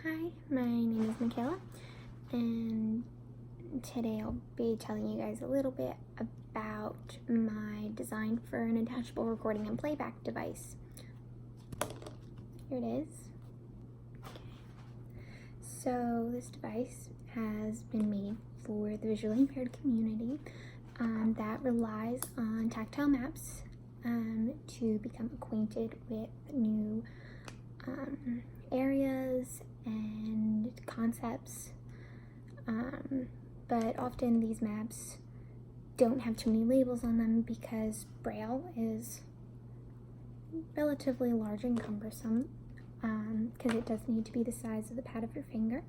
Hi, my name is Michaela, and today I'll be telling you guys a little bit about my design for an attachable recording and playback device. Here it is. So this device has been made for the visually impaired community that relies on tactile maps to become acquainted with new areas and concepts, but often these maps don't have too many labels on them because Braille is relatively large and cumbersome, because it does need to be the size of the pad of your finger.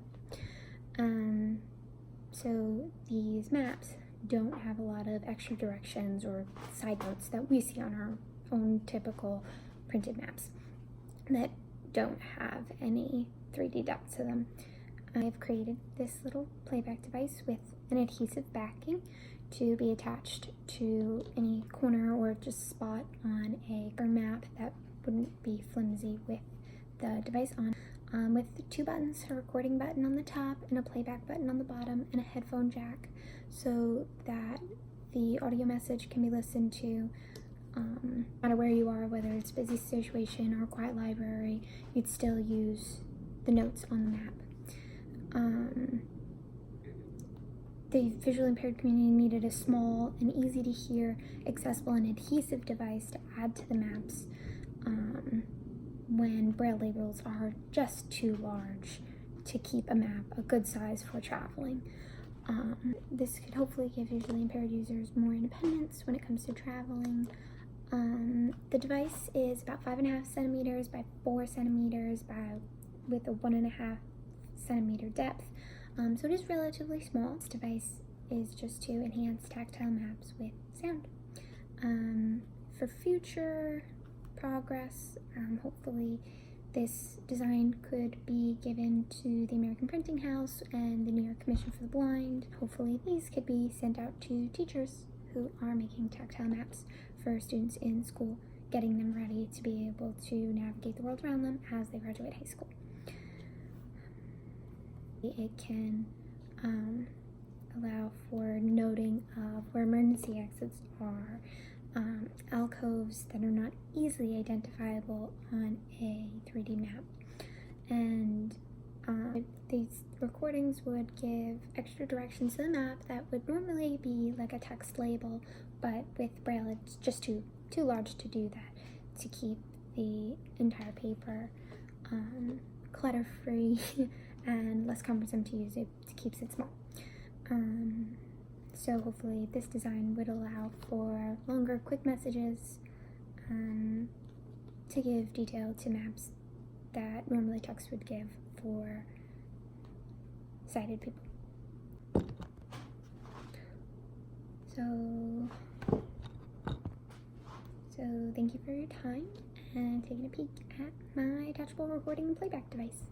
So these maps don't have a lot of extra directions or side notes that we see on our own typical printed maps that don't have any 3D depth to them. I've created this little playback device with an adhesive backing to be attached to any corner or just spot on a map that wouldn't be flimsy with the device on. With 2 buttons, a recording button on the top and a playback button on the bottom, and a headphone jack so that the audio message can be listened to no matter where you are, whether it's a busy situation or a quiet library. You'd still use the notes on the map. The visually impaired community needed a small and easy to hear, accessible and adhesive device to add to the maps when Braille labels are just too large to keep a map a good size for traveling. This could hopefully give visually impaired users more independence when it comes to traveling. The device is about 5.5 centimeters by 4 centimeters with a 1.5 centimeter depth. So it is relatively small. This device is just to enhance tactile maps with sound. For future progress, hopefully this design could be given to the American Printing House and the New York Commission for the Blind. Hopefully these could be sent out to teachers who are making tactile maps for students in school, getting them ready to be able to navigate the world around them as they graduate high school. It can allow for noting of where emergency exits are, alcoves that are not easily identifiable on a 3D map, and these recordings would give extra directions to the map that would normally be like a text label, but with Braille it's just too large to do that, to keep the entire paper clutter-free and less cumbersome to use. It keeps it small. So hopefully this design would allow for longer, quick messages to give detail to maps that normally text would give for sighted people. So thank you for your time and taking a peek at my attachable recording and playback device.